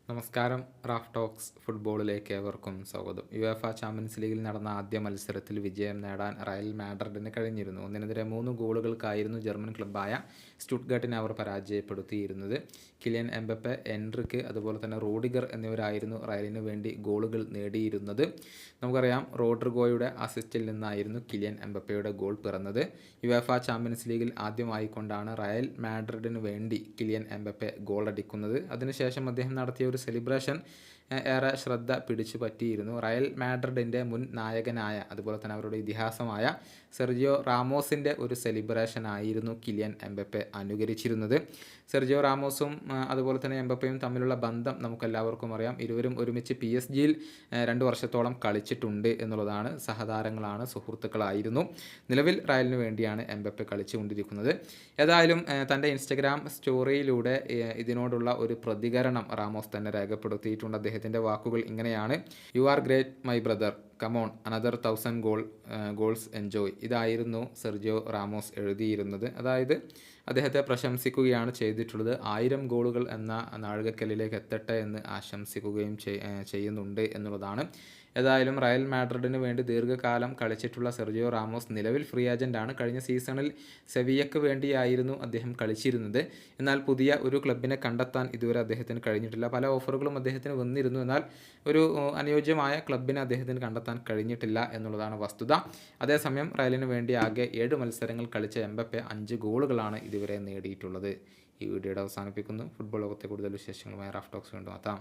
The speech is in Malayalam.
നമസ്കാരം. റാഫ് ടോക്സ് ഫുട്ബോളിലേക്ക് ഏവർക്കും സ്വാഗതം. യുവേഫ ചാമ്പ്യൻസ് ലീഗിൽ നടന്ന ആദ്യ മത്സരത്തിൽ വിജയം നേടാൻ റയൽ മാഡ്രിഡിന് കഴിഞ്ഞിരുന്നു. 1-3 ഗോളുകൾക്കായിരുന്നു ജർമ്മൻ ക്ലബ്ബായ സ്റ്റുട്ട്ഗർട്ടിനെ അവർ പരാജയപ്പെടുത്തിയിരുന്നത്. കിലിയൻ എംബപ്പെ, എൻറിക്ക്, അതുപോലെ തന്നെ റോഡിഗർ എന്നിവരായിരുന്നു റയലിന് വേണ്ടി ഗോളുകൾ നേടിയിരുന്നത്. നമുക്കറിയാം, റോഡ്രിഗോയുടെ അസിസ്റ്റിൽ നിന്നായിരുന്നു കിലിയൻ എംബപ്പയുടെ ഗോൾ പിറന്നത്. യുവേഫ ചാമ്പ്യൻസ് ലീഗിൽ ആദ്യമായിക്കൊണ്ടാണ് റയൽ മാഡ്രിഡിന് വേണ്ടി കിലിയൻ എംബപ്പെ ഗോൾ അടിക്കുന്നത്. അതിനുശേഷം അദ്ദേഹം നടത്തിയ ഒരു സെലിബ്രേഷൻ ഏറെ ശ്രദ്ധ പിടിച്ചു പറ്റിയിരുന്നു. റയൽ മാഡ്രിഡിൻ്റെ മുൻ നായകനായ, അതുപോലെ തന്നെ അവരുടെ ഇതിഹാസമായ സെർജിയോ റാമോസിൻ്റെ ഒരു സെലിബ്രേഷൻ ആയിരുന്നു കിലിയൻ എംബപ്പെ അനുകരിച്ചിരുന്നത്. സെർജിയോ റാമോസും അതുപോലെ തന്നെ എംബപ്പയും തമ്മിലുള്ള ബന്ധം നമുക്കെല്ലാവർക്കും അറിയാം. ഇരുവരും ഒരുമിച്ച് PSG-യിൽ 2 വർഷത്തോളം കളിച്ചിട്ടുണ്ട് എന്നുള്ളതാണ്. സഹതാരങ്ങളാണ്, സുഹൃത്തുക്കളായിരുന്നു. നിലവിൽ റയലിന് വേണ്ടിയാണ് എംബപ്പെ കളിച്ചുകൊണ്ടിരിക്കുന്നത്. ഏതായാലും തൻ്റെ ഇൻസ്റ്റഗ്രാം സ്റ്റോറിയിലൂടെ ഇതിനോടുള്ള ഒരു പ്രതികരണം റാമോസ് തന്നെ രേഖപ്പെടുത്തിയിട്ടുണ്ട്. അദ്ദേഹത്തിൻ്റെ വാക്കുകൾ ഇങ്ങനെയാണ്: "you are great my brother, come on, another 1000 goals enjoy." ഇതായിരുന്നു സെർജിയോ റാമോസ് എഴുതിയിരുന്നത്. അതായത് അദ്ദേഹത്തെ പ്രശംസിക്കുകയാണ് ചെയ്തിട്ടുള്ളത്. 1000 ഗോളുകൾ എന്ന നാഴികക്കല്ലിലേക്ക് എത്തട്ടെ എന്ന് ആശംസിക്കുകയും ചെയ്യുന്നുണ്ട് എന്നുള്ളതാണ്. ഏതായാലും റയൽ മാഡ്രിഡിന് വേണ്ടി ദീർഘകാലം കളിച്ചിട്ടുള്ള സെർജിയോ റാമോസ് നിലവിൽ ഫ്രീ ഏജൻ്റാണ്. കഴിഞ്ഞ സീസണിൽ സെവിയ്യക്ക് വേണ്ടിയായിരുന്നു അദ്ദേഹം കളിച്ചിരുന്നത്. എന്നാൽ പുതിയ ഒരു ക്ലബിനെ കണ്ടെത്താൻ ഇതുവരെ അദ്ദേഹത്തിന് കഴിഞ്ഞിട്ടില്ല. പല ഓഫറുകളും അദ്ദേഹത്തിന് വന്നിരുന്നു. എന്നാൽ ഒരു അനുയോജ്യമായ ക്ലബിനെ അദ്ദേഹത്തിന് കണ്ടെത്താൻ കഴിഞ്ഞിട്ടില്ല എന്നുള്ളതാണ് വസ്തുത. അതേസമയം റയലിന് വേണ്ടി ആകെ 7 മത്സരങ്ങൾ കളിച്ച എംബപ്പെ 5 ഗോളുകളാണ് ഇതുവരെ നേടിയിട്ടുള്ളത്. ഈ വീഡിയോയുടെ അവസാനിപ്പിക്കുന്നു. ഫുട്ബോൾ ലോകത്തെ കൂടുതൽ വിശേഷങ്ങളുമായി റാഫ് ടോക്സ് വീണ്ടും എത്താം.